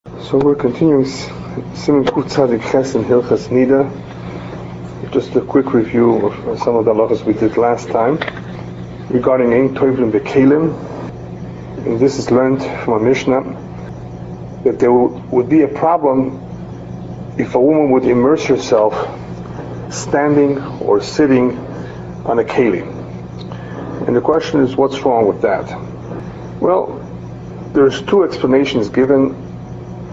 So we're continuing Siman Ches in Hilchas Niddah. Just a quick review of some of the halachos we did last time regarding Ein Tovlim Bekelim. And this is learned from a Mishnah that there would be a problem if a woman would immerse herself standing or sitting on a kelim. And the question is, what's wrong with that? Well, there's two explanations given.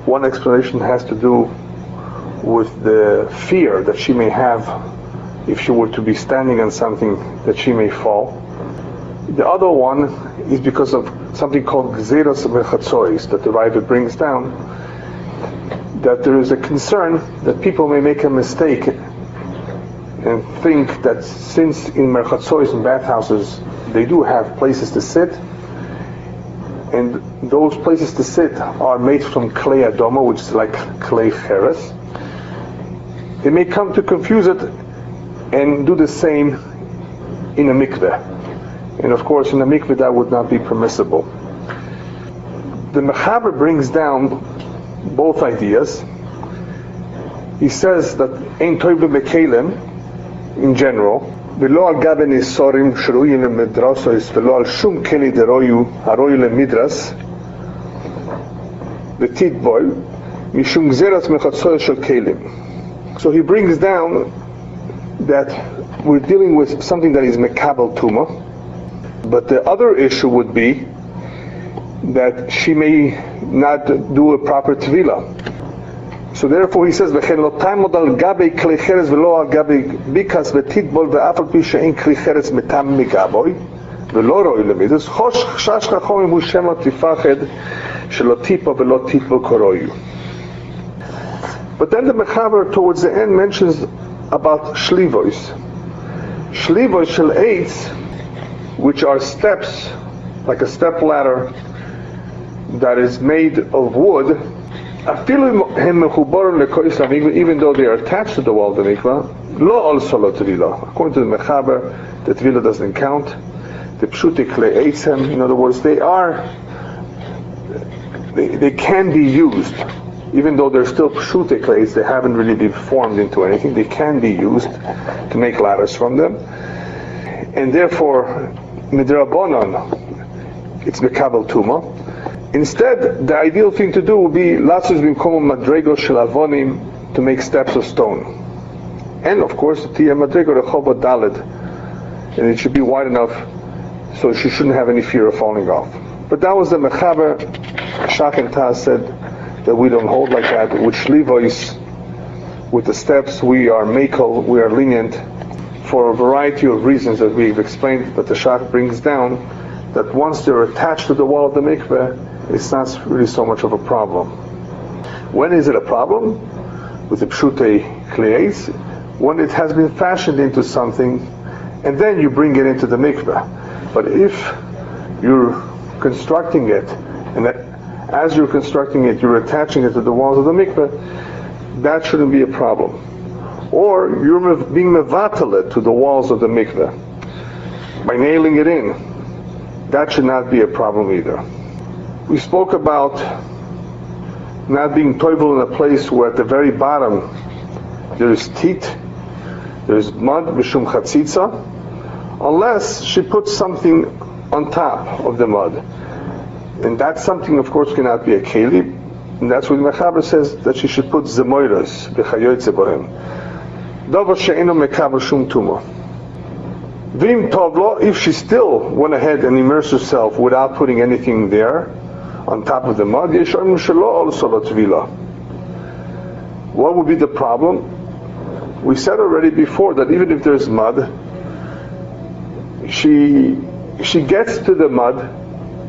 One explanation has to do with the fear that she may have if she were to be standing on something, that she may fall. The other one is because of something called Gzeros Mechatzois that the Rabbi brings down, that there is a concern that people may make a mistake and think that since in Merchatzois and bathhouses they do have places to sit, and those places to sit are made from clay adoma, which is like clay cheres, they may come to confuse it and do the same in a mikveh. And of course in a mikveh that would not be permissible. The Mechaber brings down both ideas. He says that Ein Tovlim Bekelim in general, ולא על גבי ניסורים שרויים למדרסות ולא על שום כלי דרויו הרוי למדרס ותתבול משום גזירת מחצות של כלים. So he brings down that we're dealing with something that is mekabel tuma, but the other issue would be that she may not do a proper tevilah. So therefore he says, "V'chen lo taimod al gabe kli cheres v'lo al gabe bikas v'titbol ve'af al pi she'en kli cheres metam migaboy v'lo roi lemidus chosh chash chachomim hu shem lo tifached shelo tipa v'lo titbol koroyu." But then the Mechaber towards the end mentions about shlivois. Shlivois shel eitz, which are steps, like a step ladder that is made of wood, even though they are attached to the wall of the mikvah, lo also lo tevilah. According to the Mechaber, the tevilah doesn't count. The pshute klei eitzem, in other words, they can be used, even though they're still pshute kleis, they haven't really been formed into anything. They can be used to make ladders from them, and therefore midrabanan, it's mekabel tuma. Instead, the ideal thing to do would be latzos bimkom madrego shel avonim, to make steps of stone, and of course tiya madrego rechova daled, and it should be wide enough so she shouldn't have any fear of falling off. But that was the Mechaber. Shuchan Aruch said that we don't hold like that. With shlivois, with the steps, we are mekel, we are lenient for a variety of reasons that we've explained, but the Shach brings down that once they're attached to the wall of the mikveh, it's not really so much of a problem. When is it a problem? With the pshutei kleis, when it has been fashioned into something, and then you bring it into the mikveh. But if you're constructing it, and as you're constructing it, you're attaching it to the walls of the mikveh, that shouldn't be a problem. Or you're being mevatel to the walls of the mikveh by nailing it in. That should not be a problem either. We spoke about not being toivel in a place where at the very bottom there's teat, there's mud, mishum chatzitza, unless she puts something on top of the mud. And that something, of course, cannot be a keli, and that's what Mechaber says, that she should put zemoiras, b'chayoytze bohem. Davar she'eno mekabel shum tuma. Vim tovlo, if she still went ahead and immersed herself without putting anything there on top of the mud, what would be the problem? We said already before that even if there's mud, she gets to the mud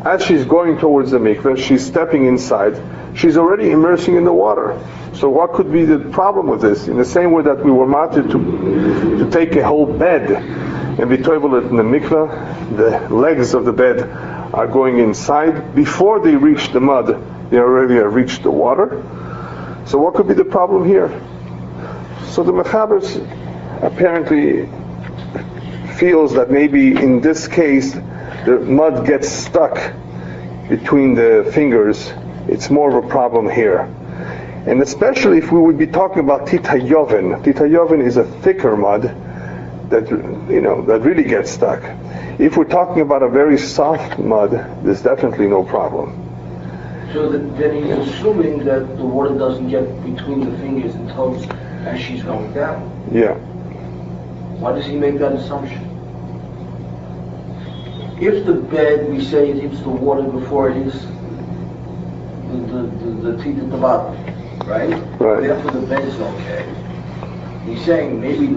as she's going towards the mikveh, she's stepping inside, she's already immersing in the water. So what could be the problem with this? In the same way that we were mounted to take a whole bed and be toivel in the mikveh, the legs of the bed are going inside. Before they reach the mud, they already have reached the water. So what could be the problem here? So the Mechaber apparently feels that maybe in this case the mud gets stuck between the fingers it's more of a problem here. And especially if we would be talking about titayoven. Titayoven is a thicker mud that really gets stuck. If we're talking about a very soft mud, there's definitely no problem. So then he's assuming that the water doesn't get between the fingers and toes as she's going down. Yeah. Why does he make that assumption? If the bed, we say it hits the water before it hits the teeth at the bottom, right? Right. Therefore the bed is okay. He's saying maybe the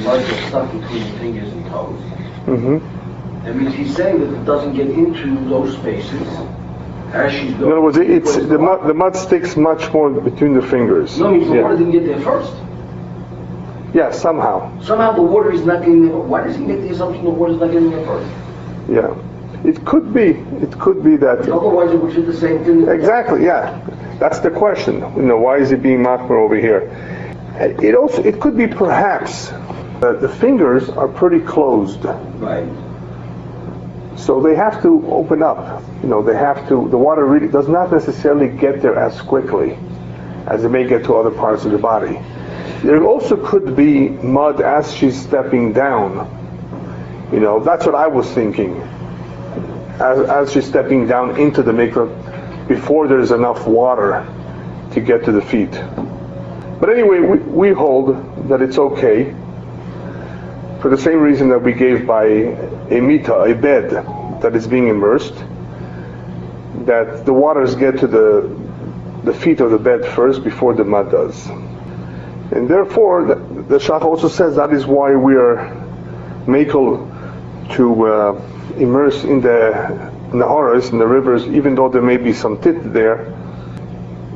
mud gets stuck between the fingers and toes. Mm-hmm. That means he's saying that it doesn't get into those spaces as she's going. In other words, the mud sticks much more between the fingers. No, it means the water didn't get there first. Yeah, somehow. Somehow the water is not getting there. Why does he make the assumption the water is not getting there first? Yeah. It could be that. Otherwise it would fit the same thing. Exactly, yeah. That's the question. Why is it being machmer over here? It could be perhaps that the fingers are pretty closed. Right. So they have to open up. The water really does not necessarily get there as quickly as it may get to other parts of the body. There also could be mud as she's stepping down. That's what I was thinking. As she's stepping down into the mikveh, before there's enough water to get to the feet. But anyway, we hold that it's okay for the same reason that we gave by a mita, a bed that is being immersed, that the waters get to the feet of the bed first before the mud does. And therefore, the Shach also says that is why we are makel to immerse in the naharas, in the rivers, even though there may be some tit there,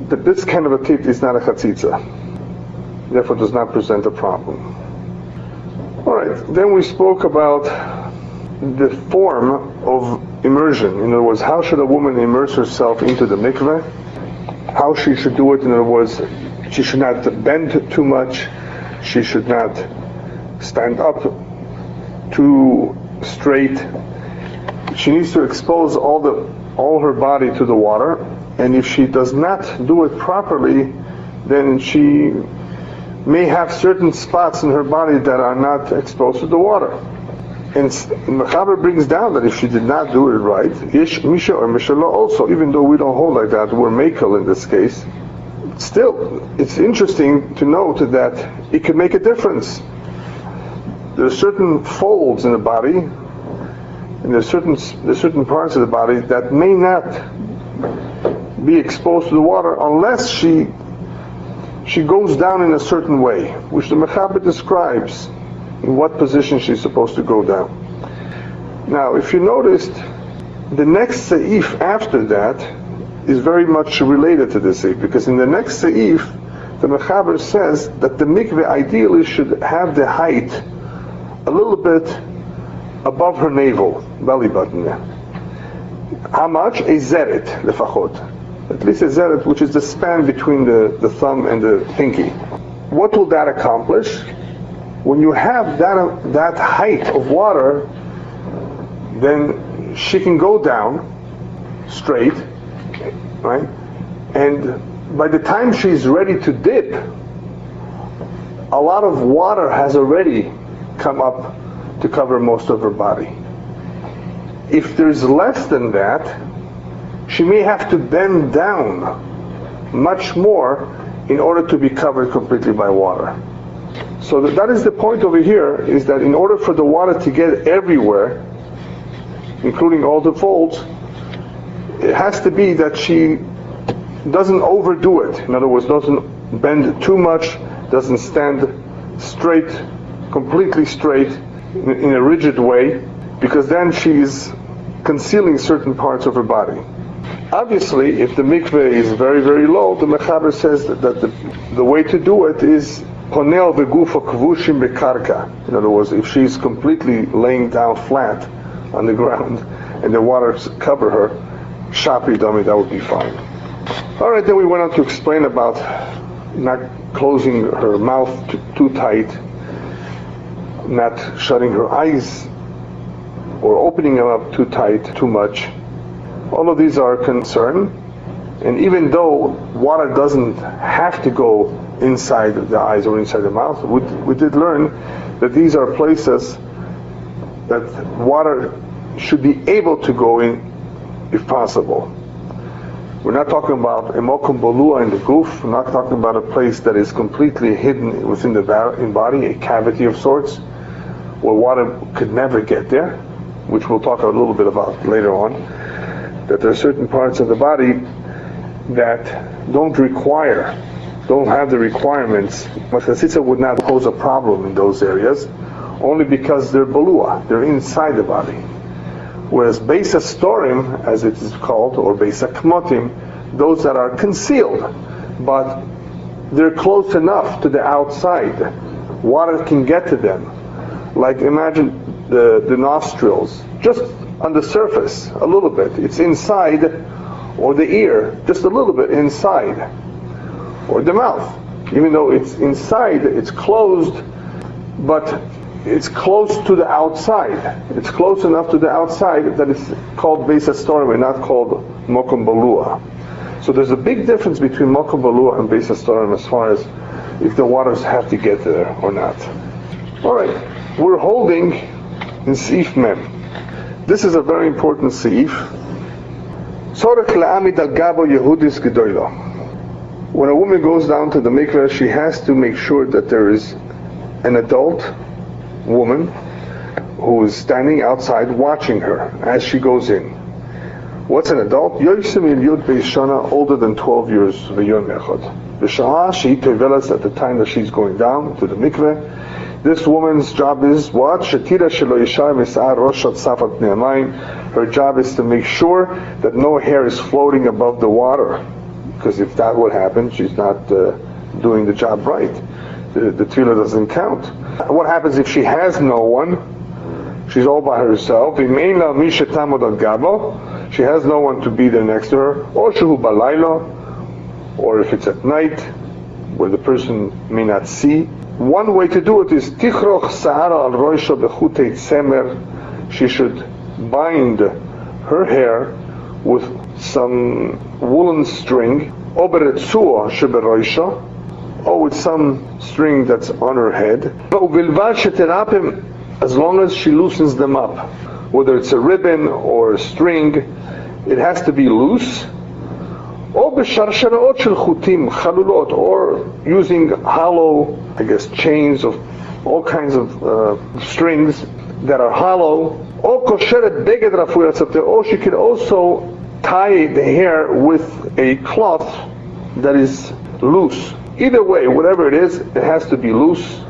that this kind of a tit is not a chatzitza. Therefore does not present a problem. Alright, then we spoke about the form of immersion. In other words, how should a woman immerse herself into the mikveh? How she should do it. In other words, she should not bend too much. She should not stand up too straight. She needs to expose all her body to the water. And if she does not do it properly, then she may have certain spots in her body that are not exposed to the water. And Mechaber brings down that if she did not do it right, Yesh Misha or Mishala also, even though we don't hold like that, we're Mekel in this case, still, it's interesting to note that it can make a difference. There are certain folds in the body, and there's certain parts of the body that may not be exposed to the water unless she goes down in a certain way, which the Mechaber describes in what position she's supposed to go down. Now, if you noticed, the next seif after that is very much related to this seif, because in the next seif, the Mechaber says that the mikveh ideally should have the height a little bit above her navel, belly button there. How much? A zeret, lefachot. At least a zeret, which is the span between the thumb and the pinky. What will that accomplish? When you have that height of water, then she can go down straight, right? And by the time she's ready to dip, a lot of water has already come up to cover most of her body. If there's less than that, she may have to bend down much more in order to be covered completely by water. So that is the point over here, is that in order for the water to get everywhere, including all the folds, it has to be that she doesn't overdo it. In other words, doesn't bend too much, doesn't stand straight, completely straight, in a rigid way, because then she's concealing certain parts of her body. Obviously, if the mikveh is very, very low, the Mechaber says that the way to do it is ponel v'gufa kvushim bekarka. In other words, if she's completely laying down flat on the ground and the water cover her, shapi dummy, that would be fine. Alright, then we went on to explain about not closing her mouth too tight, not shutting her eyes or opening them up too tight, too much. All of these are concern. And even though water doesn't have to go inside the eyes or inside the mouth, we did learn that these are places that water should be able to go in if possible. We're not talking about a mokum bolua in the goof. We're not talking about a place that is completely hidden within the body, a cavity of sorts, where water could never get there, which we'll talk a little bit about later on. That there are certain parts of the body that don't have the requirements. Chatzitza would not pose a problem in those areas, only because they're bolua, they're inside the body. Whereas Basar storim, as it is called, or Basar kmotim, those that are concealed, but they're close enough to the outside, water can get to them. Like imagine the nostrils, just on the surface, a little bit. It's inside, or the ear, just a little bit inside, or the mouth. Even though it's inside, it's closed, but it's close to the outside. It's close enough to the outside that it's called Basar storim and not called mokum bolua. So there's a big difference between mokum bolua and Basar storim as far as if the waters have to get there or not. Alright, we're holding in Seif Mem. This is a very important Seif. When a woman goes down to the mikveh, she has to make sure that there is an adult woman who is standing outside watching her as she goes in. What's an adult? Older than 12 years. At the time that she's going down to the mikveh, this woman's job is what? Her job is to make sure that no hair is floating above the water, because if that would happen, she's not doing the job right. The tefillah doesn't count. What happens if she has no one? She's all by herself. She has no one to be there next to her. Or if it's at night, where the person may not see. One way to do it is she should bind her hair with some woolen string, or with some string that's on her head, as long as she loosens them up. Whether it's a ribbon or a string, it has to be loose. Or using hollow, chains of all kinds of strings that are hollow. Or she can also tie the hair with a cloth that is loose. Either way, whatever it is, it has to be loose.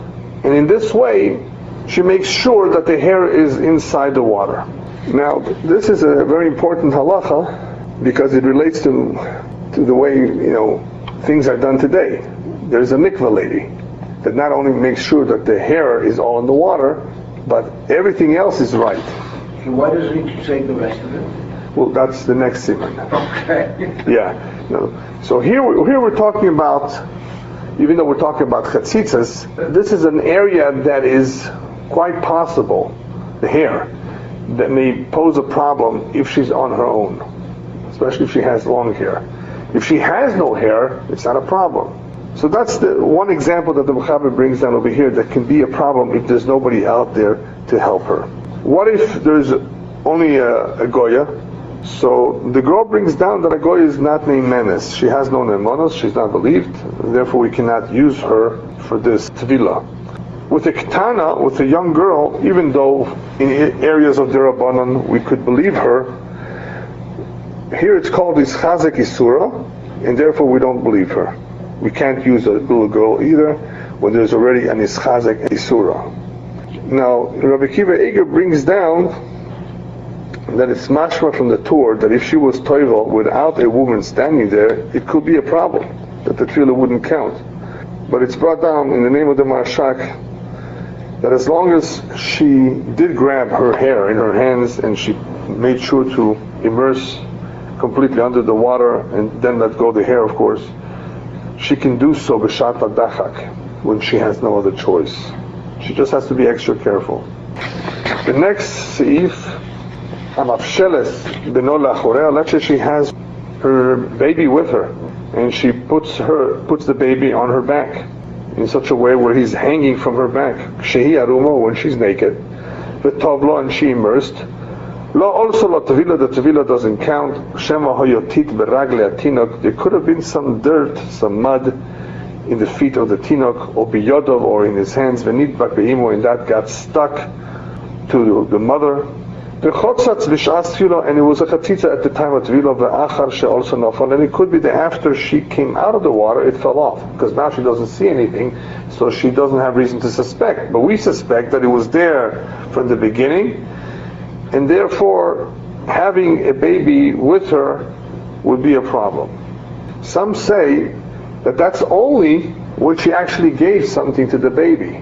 And in this way, she makes sure that the hair is inside the water. Now, this is a very important halacha because it relates to the way, things are done today. There's a mikvah lady that not only makes sure that the hair is all in the water, but everything else is right. So why doesn't he say the rest of it? Well, that's the next Siman. Okay. Yeah. So here we're talking about, even though we're talking about chatzitzas, this is an area that is quite possible, the hair, that may pose a problem if she's on her own, especially if she has long hair. If she has no hair, it's not a problem. So that's the one example that the Mechaber brings down over here that can be a problem if there's nobody out there to help her. What if there's only a Goya? So the Gra brings down that a Goya is not named Menes. She has no Nemonos, she's not believed, therefore we cannot use her for this Tevila. With a Ketana, with a young girl, even though in areas of Derabanan we could believe her, here it's called Ischazek Isura, and therefore we don't believe her. We can't use a little girl either when there's already an Ischazek Isura. Now, Rabbi Kiva Eger brings down that it's mashma from the Torah that if she was toivel without a woman standing there, it could be a problem, that the tefillah wouldn't count. But it's brought down in the name of the Marshak that as long as she did grab her hair in her hands and she made sure to immerse completely under the water and then let go the hair, of course, she can do so b'shat dachak when she has no other choice. She just has to be extra careful. The next seif, let's say she has her baby with her, and she puts the baby on her back in such a way where he's hanging from her back. Shehi arumo, when she's naked, v'tovlo, and she immersed. Lo also lo tevila, the tevila doesn't count. Shema hoyotit beragle atinok. There could have been some dirt, some mud in the feet of the tinok, or biyodov, or in his hands. V'nidbak be'imo, and that got stuck to the mother. V'chotzatz b'sh'as tefila, and it was a chatzitza at the time of tefila. V'achar she'also nafal, and it could be that after she came out of the water, it fell off, because now she doesn't see anything, so she doesn't have reason to suspect. But we suspect that it was there from the beginning, and therefore having a baby with her would be a problem. Some say that that's only when she actually gave something to the baby,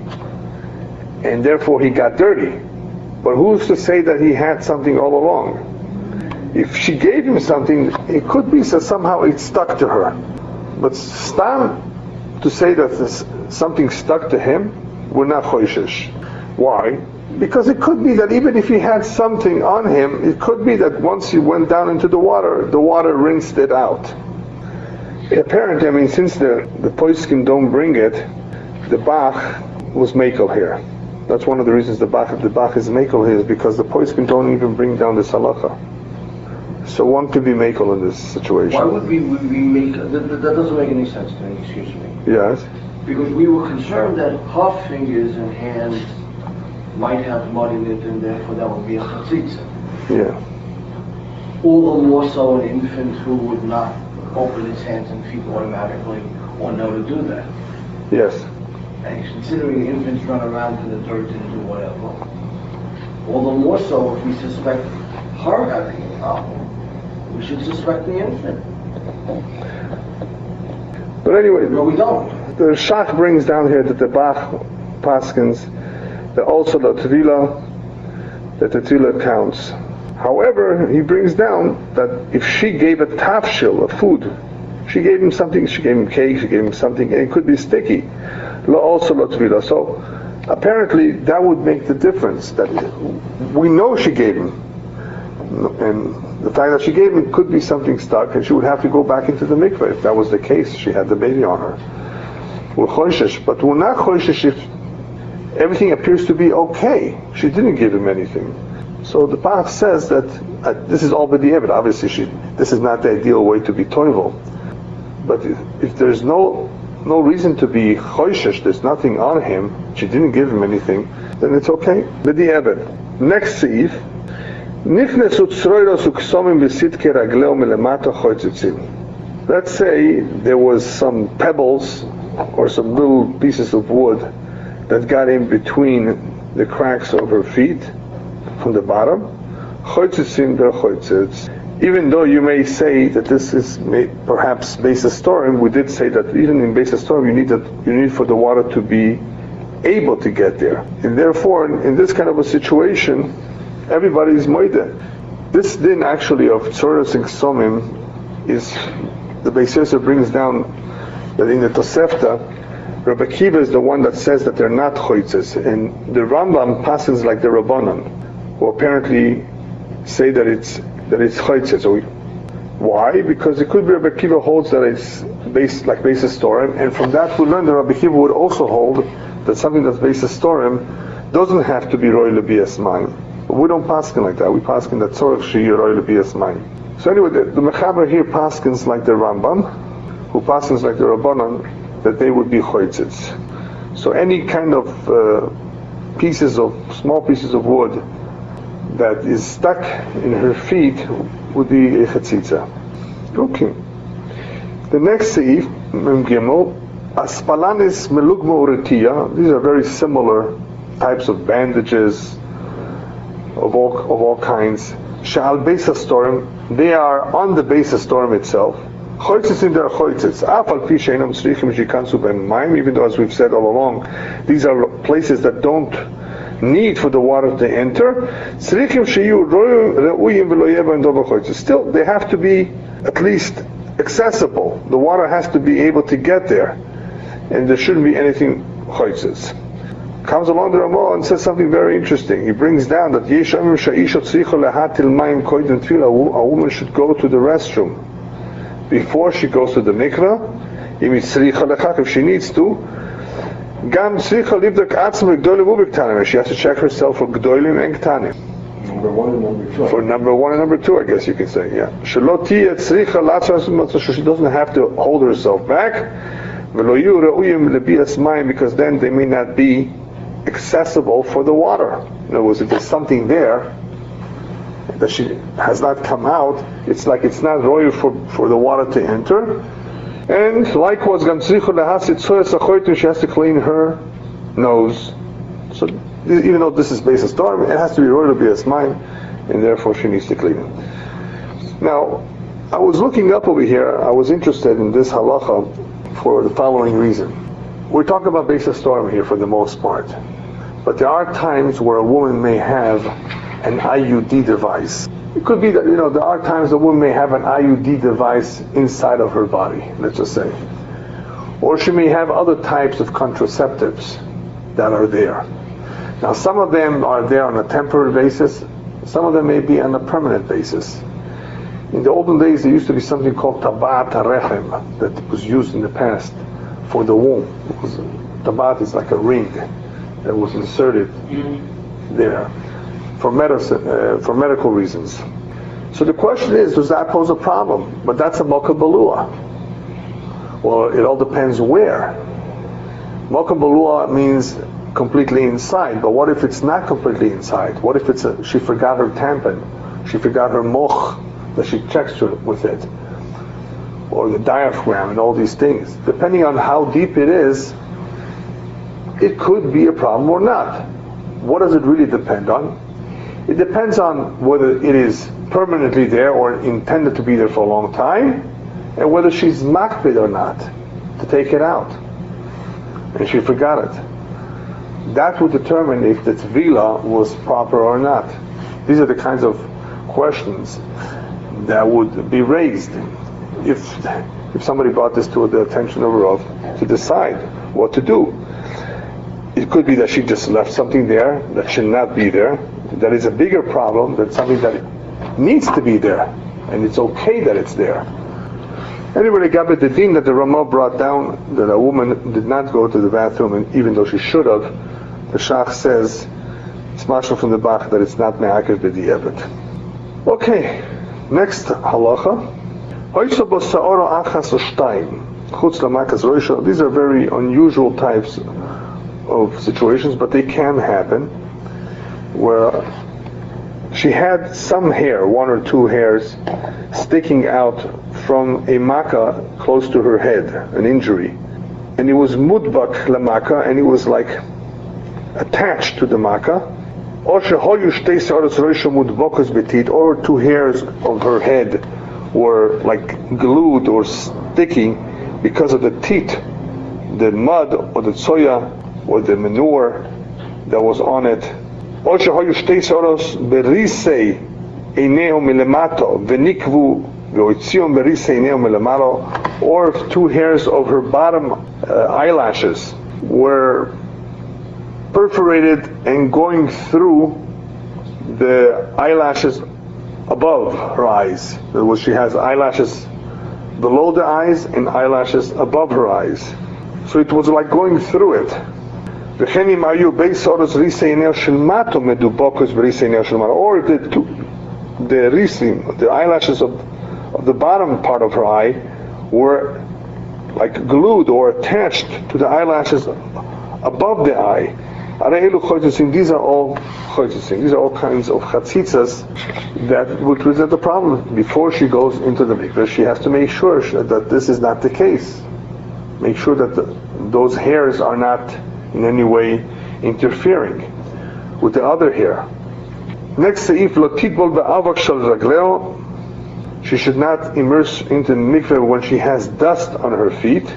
and therefore he got dirty. But who's to say that he had something all along? If she gave him something, it could be that somehow it stuck to her. But stam to say that something stuck to him, we're not choishish. Why? Because it could be that even if he had something on him, it could be that once he went down into the water rinsed it out. Apparently, since the poskim don't bring it, the Bach was mekel here. That's one of the reasons the Bach is mekel here, is because the poskim don't even bring down this halacha. So one could be mekel in this situation. Why would we make that doesn't make any sense to me, excuse me. Yes. Because we were concerned that her fingers and hands might have mud in it, and therefore that would be a chatzitza. Yeah. All the more so an infant who would not open its hands and feet automatically or know to do that. Yes. And considering infants run around in the dirt and do whatever, all the more so if we suspect her having a problem, we should suspect the infant. But anyway, no, we don't. The Shach brings down here that the Bach paskins that also the tefillah counts. However, he brings down that if she gave a tafshil, a food, she gave him something, she gave him cake, she gave him something, and it could be sticky. Also la tefillah. So apparently that would make the difference. That we know she gave him, and the fact that she gave him could be something stuck, and she would have to go back into the mikveh. If that was the case, she had the baby on her. We're choishish, but we're not choishish if everything appears to be okay. She didn't give him anything. So the Bach says that this is all b'di'evet. Obviously, this is not the ideal way to be toivel. But if there's no reason to be choishish, there's nothing on him, she didn't give him anything, then it's okay. B'di'evet. Next seif. Nichnesu tzroiros uksomim v'sitke ragleo melemato choitzitzim. Let's say there was some pebbles or some little pieces of wood that got in between the cracks of her feet from the bottom. Even though you may say that this is perhaps Basar storm, we did say that even in Basar storm you need for the water to be able to get there. And therefore, in this kind of a situation, everybody is moide. This din actually of Tzoros and Ksomim is, the Basar brings down that in the Tosefta, Rabbi Kiva is the one that says that they're not choitzes, and the Rambam passes like the Rabbanan, who apparently say that it's choitzes. Why? Because it could be Rabbi Kiva holds that it's based like Basar storm, and from that we learn that Rabbi Kiva would also hold that something that's Basar storm doesn't have to be roy lebias mayim. But we don't paskin like that. We paskin that tzorach she'yeh roy lebias mayim. So anyway, the Mechaber here paskins like the Rambam, who paskins like the Rabbanan, that they would be choitzes. So any kind of small pieces of wood that is stuck in her feet would be a chatzitza. Okay. The next seif, Mem Gimel, aspalanis melugma uretia. These are very similar types of bandages of all kinds. Shal Basar storm. They are on the Basar storm itself. Choitzes in their choitzes. Afal pi sheinam tzrichim shikansu ben mayim. Even though, as we've said all along, these are places that don't need for the water to enter. Tzrichim sheyu reuyim v'lo yeva and dova choitzes. Still, they have to be at least accessible. The water has to be able to get there, and there shouldn't be anything choitzes. Comes along the Ramah and says something very interesting. He brings down that a woman should go to the restroom before she goes to the mikveh, if she needs to. She has to check herself for gdolim and ktanim. Number 1 and number 2. For number 1 and number 2, I guess you can say, yeah. So she doesn't have to hold herself back, because then they may not be accessible for the water. In other words, if there's something there that she has not come out, it's like it's not royal for the water to enter. And likewise, she has to clean her nose. So even though this is based on storm, it has to be royal to be a Siman, and therefore she needs to clean it. Now, I was looking up over here, I was interested in this halacha for the following reason. We're talking about based on storm here for the most part. But there are times where a woman may have an IUD device. It could be that, there are times a woman may have an IUD device inside of her body, let's just say. Or she may have other types of contraceptives that are there. Now, some of them are there on a temporary basis, some of them may be on a permanent basis. In the olden days, there used to be something called tabat rechem that was used in the past for the womb. Tabat is like a ring that was inserted there for medicine, for medical reasons. So the question is, does that pose a problem? But that's a mocha balua. Well, it all depends where. Mocha balua means completely inside, but what if it's not completely inside? What if she forgot her tampon, she forgot her moch that she checks with it, or the diaphragm and all these things? Depending on how deep it is, it could be a problem or not. What does it really depend on? It depends on whether it is permanently there or intended to be there for a long time, and whether she's makpid or not to take it out, and she forgot it. That would determine if the tvila was proper or not. These are the kinds of questions that would be raised if somebody brought this to the attention of Rav to decide what to do. It could be that she just left something there that should not be there. That is a bigger problem than something that needs to be there, and it's okay that it's there. Anyway, the din that the Ramah brought down, that a woman did not go to the bathroom, and even though she should have, the Shach says, it's mashal from the Bach, that it's not me'akev b'di'evet. Okay, next halacha. These are very unusual types of situations, but they can happen, where she had some hair, 1 or 2 hairs, sticking out from a makkah close to her head, an injury. And it was mudbak lamaka, and it was like attached to the makkah. Or 2 hairs of her head were like glued or sticking because of the teat, the mud or the tsoya or the manure that was on it. Or 2 hairs of her bottom eyelashes were perforated and going through the eyelashes above her eyes. In other words, she has eyelashes below the eyes and eyelashes above her eyes. So it was like going through it. Or if the eyelashes of the bottom part of her eye were like glued or attached to the eyelashes above the eye. These are all These are all kinds of chatzitzas that would present a problem. Before she goes into the mikveh, she has to make sure that this is not the case. Make sure that those hairs are not in any way interfering with the other hair. Next seif, lo titbol be'avak shel ragleo. She should not immerse into the mikveh when she has dust on her feet.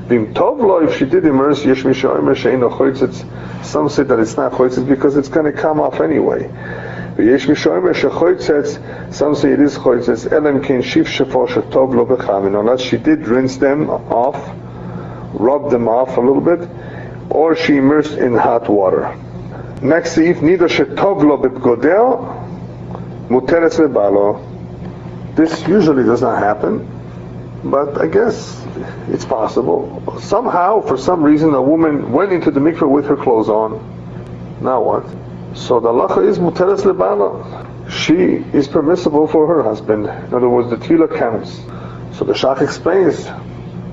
Vim tov lo, if she did immerse, yesh mi she'omer she'eino choitzitz. Some say that it's not choitzitz because it's going to come off anyway. Yesh mi she'omer she'choitzitz. Some say it is choitzitz. Elem ken shif shefo she'tov lo bechamin. Unless she did rinse them off, rub them off a little bit, or she immersed in hot water. Next, if Niddah she'tov lo b'bgodeo, muteres lebalo. This usually does not happen. but I guess it's possible. Somehow, for some reason, a woman went into the mikveh with her clothes on. Now what? So the halacha is muteres lebala. She is permissible for her husband. In other words, the tefillah counts. So the Shach explains,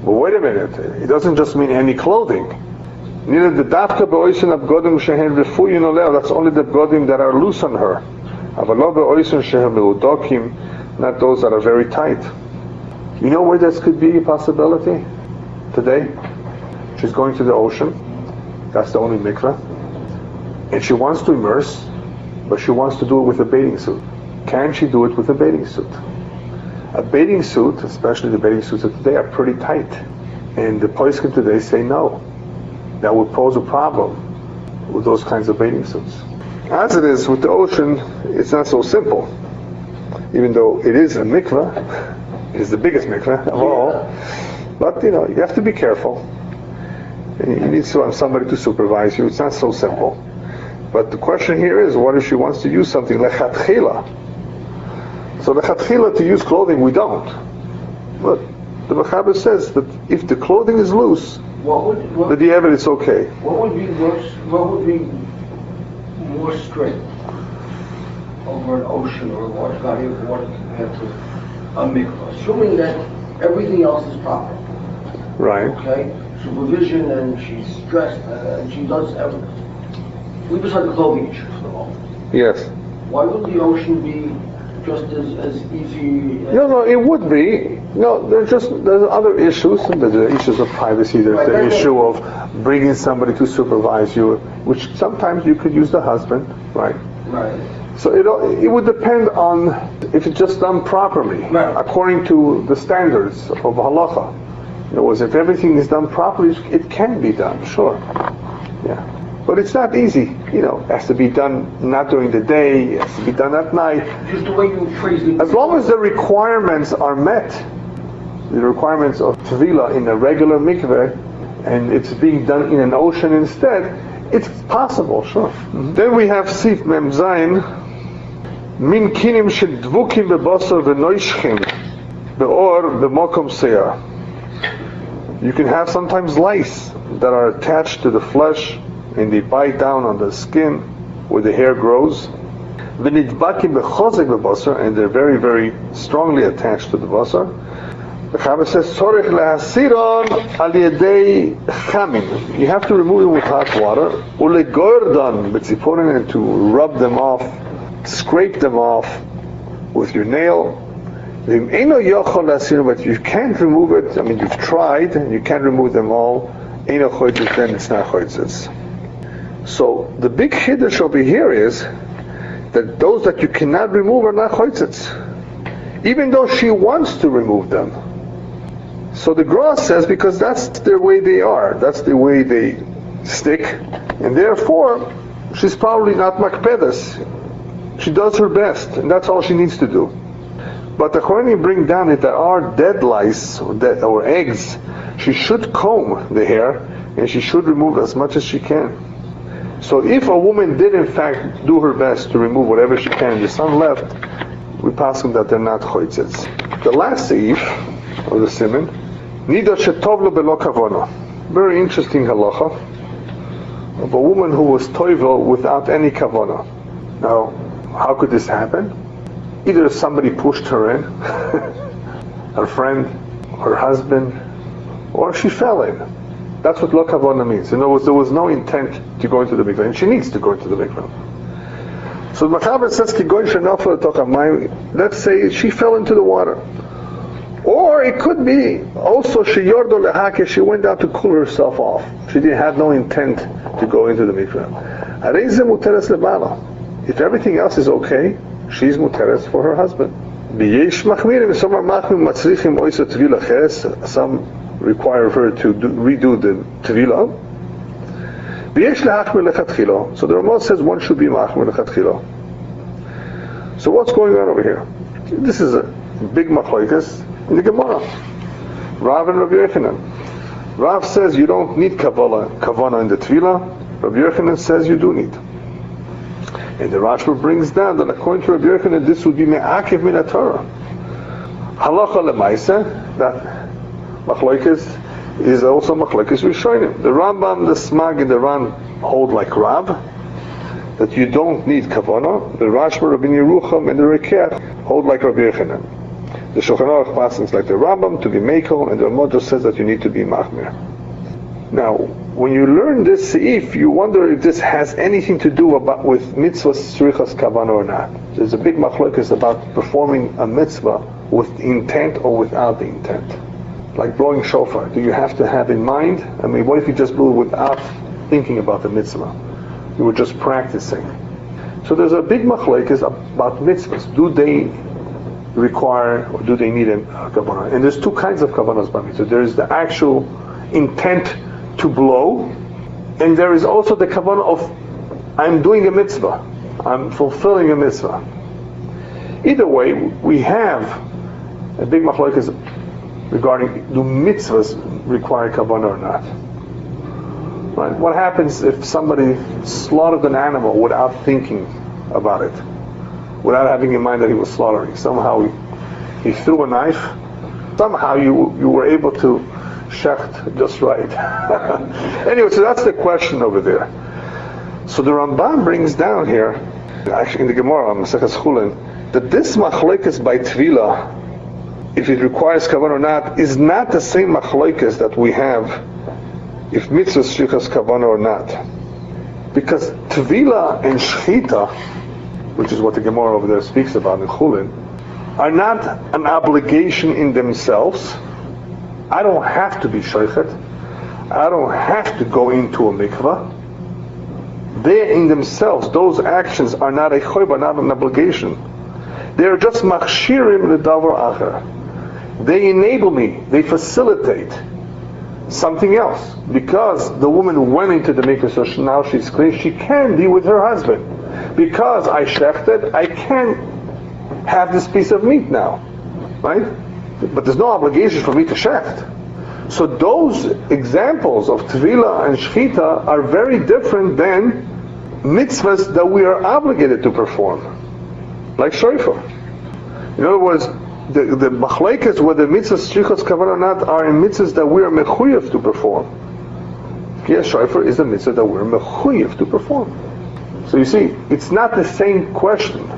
well, wait a minute, it doesn't just mean any clothing. Neither the dafka be'oisen abgodim shehen refuyin oleh, that's only the abgodim that are loose on her. Avalo be'oisen shehen meudokim, not those that are very tight. You know where this could be a possibility? Today, she's going to the ocean, that's the only mikveh, and she wants to immerse, but she wants to do it with a bathing suit. Can she do it with a bathing suit? A bathing suit, especially the bathing suits of today, are pretty tight. And the poskim today say no. That would pose a problem with those kinds of bathing suits. As it is with the ocean, it's not so simple. Even though it is a mikveh, it is the biggest mikveh of all. But you have to be careful. You need to have somebody to supervise you. It's not so simple. But the question here is, what if she wants to use something lechatchila? So lechatchila, to use clothing, we don't. But the Mechaber says that if the clothing is loose, the diavad it's okay. What would be worse? What would be more strict over an ocean or a large body of water compared to a mikvah? Assuming that everything else is proper. Right. Okay. Supervision, and she's dressed, and she does everything. Leave aside the clothing issue for the moment. Yes. Why would the ocean be just as easy? No, it would be. No, there's other issues. There's the issues of privacy. There's the issue of bringing somebody to supervise you, which sometimes you could use the husband, right? Right. So it would depend on if it's just done properly, right, according to the standards of halacha. In other words, if everything is done properly, it can be done, sure. Yeah. But it's not easy, it has to be done not during the day, it has to be done at night. Just the way you phrase it. As long as the requirements are met, the requirements of tevilah in a regular mikveh, and it's being done in an ocean instead, it's possible, sure. Mm-hmm. Then we have Sif Mem Zayin, Min kinim shedvukim bebasar v'noishchim be'or b'mokom se'ah. You can have sometimes lice that are attached to the flesh, and they bite down on the skin where the hair grows. And they're very, very strongly attached to the basar. The Chaver says, you have to remove them with hot water, and to rub them off, scrape them off with your nail. But you can't remove it, you've tried, and you can't remove them all, then it's not choitzes. So the big chiddush over here is that those that you cannot remove are not choitzes, even though she wants to remove them. So the Gra says, because that's the way they are, that's the way they stick, and therefore she's probably not makpedes. She does her best, and that's all she needs to do. But the Kohanim bring down that there are dead lice or eggs. She should comb the hair, and she should remove as much as she can. So if a woman did in fact do her best to remove whatever she can, the sun left, we pass them that they're not choitzes. The last seif, or the Siman, Niddah shetov lo belo kavona. Very interesting halacha of a woman who was toivel without any kavona. Now, how could this happen? Either somebody pushed her in, her friend, her husband, or she fell in. That's what lo kavona means. In other words, there was no intent to go into the mikveh, and she needs to go into the mikveh. So the Mechaber says, let's say she fell into the water. Or it could be also Yore Deah, she went down to cool herself off. She had no intent to go into the mikveh. If everything else is okay, she's muteres for her husband. Some require her to redo the tevilah. So the Ramah says one should be machmir lechatchila. So what's going on over here? This is a big machlokes in the Gemara. Rav and Rabbi Yochanan. Rav says you don't need kavana in the tevilah. Rabbi Yochanan says you do need. And the Rashba brings down that according to Rabbi Yochanan, this would be me'akev min Torah. Halacha lemaisa, that Machlokes is also Machlokes Rishonim. The Rambam, the Smag, and the Ran hold like Rav, that you don't need Kavanah. The Rashba, Rabbi Yerucham, and the Rekeach hold like Rabbi Yochanan. The Shuchan Aruch passes like the Rambam to be Mekel, and the Ramah just says that you need to be Machmir. Now, when you learn this seif, you wonder if this has anything to do with mitzvahs tzrichas kavanah or not. There's a big machlokes about performing a mitzvah with intent or without the intent. Like blowing shofar, do you have to have in mind? I mean, what if you just blew it without thinking about the mitzvah? You were just practicing. So there's a big machlokes about mitzvahs. Do they require or do they need a kavanah? And there's two kinds of kavanas by mitzvah. There's the actual intent to blow, and there is also the kavanah of I'm doing a mitzvah, I'm fulfilling a mitzvah. Either way, we have a big machlokes regarding do mitzvahs require kavanah or not. Right? What happens if somebody slaughtered an animal without thinking about it, without having in mind that he was slaughtering? Somehow he threw a knife, somehow you were able to shecht just right. Anyway, so that's the question over there. So the Rambam brings down here, actually in the Gemara, Maseches Chulin, that this machlokes by Tvila, if it requires kavanah or not, is not the same machlokes that we have if mitzvah shlichus kavanah or not. Because Tvila and Shchita, which is what the Gemara over there speaks about in Chulin, are not an obligation in themselves. I don't have to be shoichet. I don't have to go into a mikvah. They in themselves, those actions are not a choiva, not an obligation. They are just machshirim ledavar acher. They enable me, they facilitate something else. Because the woman went into the mikvah, so now she's clean, she can be with her husband. Because I shechted, I can have this piece of meat now. Right? But there's no obligation for me to shecht. So those examples of Tvila and Shchita are very different than mitzvahs that we are obligated to perform, like shofar. In other words, the machlokes, whether mitzvahs shlichus kavanah or not, are in mitzvahs that we are mechuyev to perform. Yes, shofar is a mitzvah that we are mechuyev to perform. So you see, it's not the same question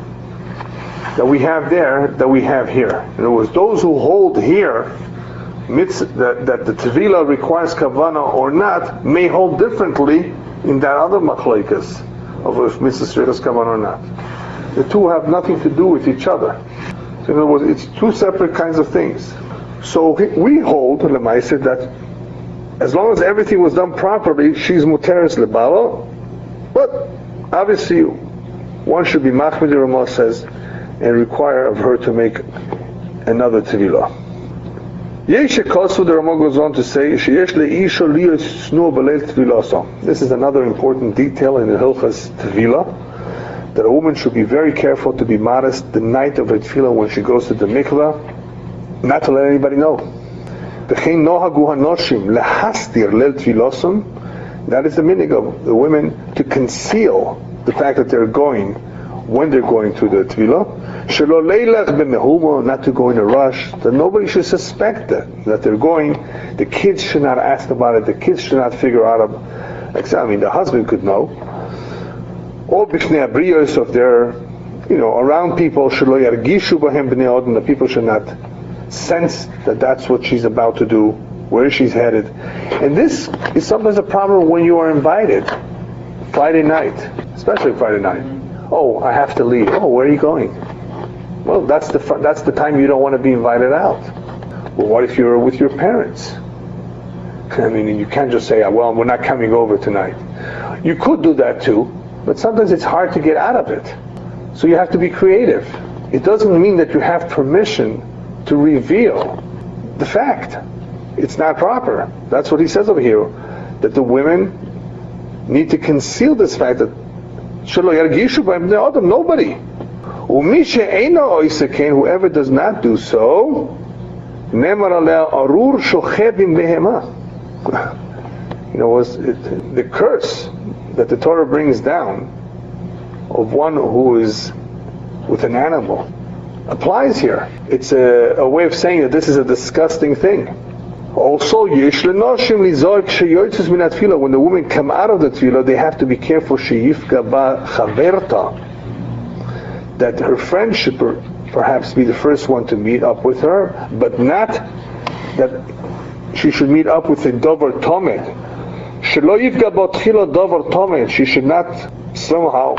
that we have there that we have here. In other words, those who hold here that the Tvila requires kavanah or not may hold differently in that other machlokes of if mitzvah shlichus kavanah or not. The two have nothing to do with each other. So in other words, it's two separate kinds of things. So we hold lemaisa that as long as everything was done properly, she's muteres lebalo. But obviously, one should be machmir, the Ramah says, and require of her to make another Tvila. Yesh Kosu, the Ramah goes on to say, Sheyesh le'isha liyos snu b'leil Tvilasa. This is another important detail in the Hilchas Tvila, that a woman should be very careful to be modest the night of her Tvila when she goes to the mikvah, not to let anybody know. V'chein nohagu hanoshim lehastir leil Tvilasam. That is the minig of the women to conceal the fact that they're going when they're going to the Tvila. Shelo leilach b'mehumo, not to go in a rush, that nobody should suspect that they're going. The kids should not ask about it, the kids should not figure out the husband could know. Or b'shnei abriyos, if they're around people, shelo yargishu b'hem b'nei odom, the people should not sense that that's what she's about to do, where she's headed. And this is sometimes a problem when you are invited Friday night, especially Friday night. Oh, I have to leave. Oh, where are you going? Well, that's the time you don't want to be invited out. Well, what if you're with your parents? I mean, you can't just say, well, we're not coming over tonight. You could do that too, but sometimes it's hard to get out of it. So you have to be creative. It doesn't mean that you have permission to reveal the fact. It's not proper. That's what he says over here, that the women need to conceal this fact that nobody. Whoever does not do so, was the curse that the Torah brings down of one who is with an animal applies here. It's a way of saying that this is a disgusting thing. Also, yesh lenoshim lizor ksheyotzes min atfila. When the women come out of the tefillah, they have to be careful sheyifga ba chaverta, that her friend should perhaps be the first one to meet up with her, but not that she should meet up with a dover tomed. Shelo yifga ba tchila dover tomed. She should not somehow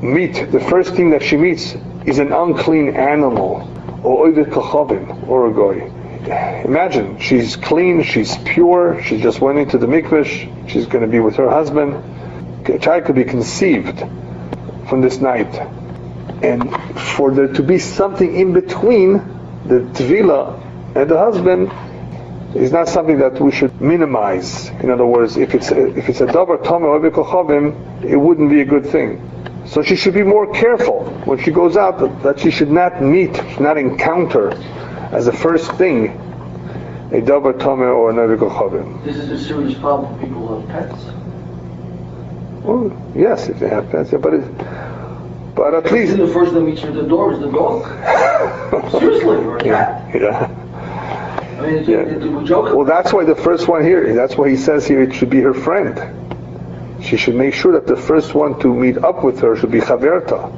meet, the first thing that she meets is an unclean animal, or oivet kachavim, or a goy. Imagine, she's clean, she's pure, she just went into the mikvah, she's going to be with her husband. A child could be conceived from this night. And for there to be something in between the tevilah and the husband is not something that we should minimize. In other words, if it's a davar tameh or kochavim, it wouldn't be a good thing. So she should be more careful when she goes out that she should not meet, should not encounter as the first thing a davar tameh or a nevi kochavim. This is a serious problem for people who have pets. Well, yes, if they have pets, yeah, but at least The first that meets you at the door is the dog. Seriously, or a cat. Yeah. I mean, we're joking. Well, that's why the first one here, that's why he says here it should be her friend. She should make sure that the first one to meet up with her should be chaverta.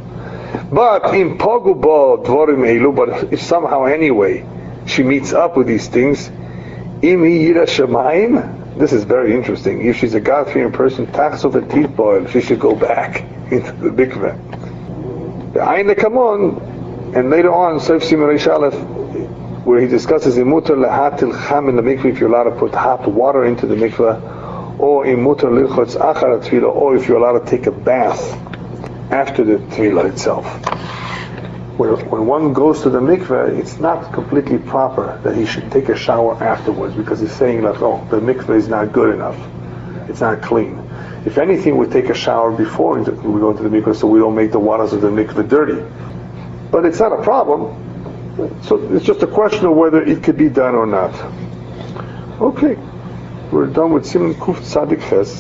But in paguba dvorim elu, but if somehow anyway she meets up with these things, im yira shemaim. This is very interesting. If she's a God-fearing person, tachsov et titboil, she should go back into the mikveh. And later on, Seif Siman Reish Aleph, where he discusses imutar lehatil cham in the mikveh, if you're allowed to put hot water into the mikveh, or imutar lilchotz achar tefillah, or if you're allowed to take a bath after the tefillah itself. When one goes to the mikveh, it's not completely proper that he should take a shower afterwards, because he's saying like, oh, the mikveh is not good enough, it's not clean. If anything, we take a shower before we go into the mikveh, so we don't make the waters of the mikveh dirty. But it's not a problem. So it's just a question of whether it could be done or not. Okay, we're done with Siman Kuf Tzadik Ches.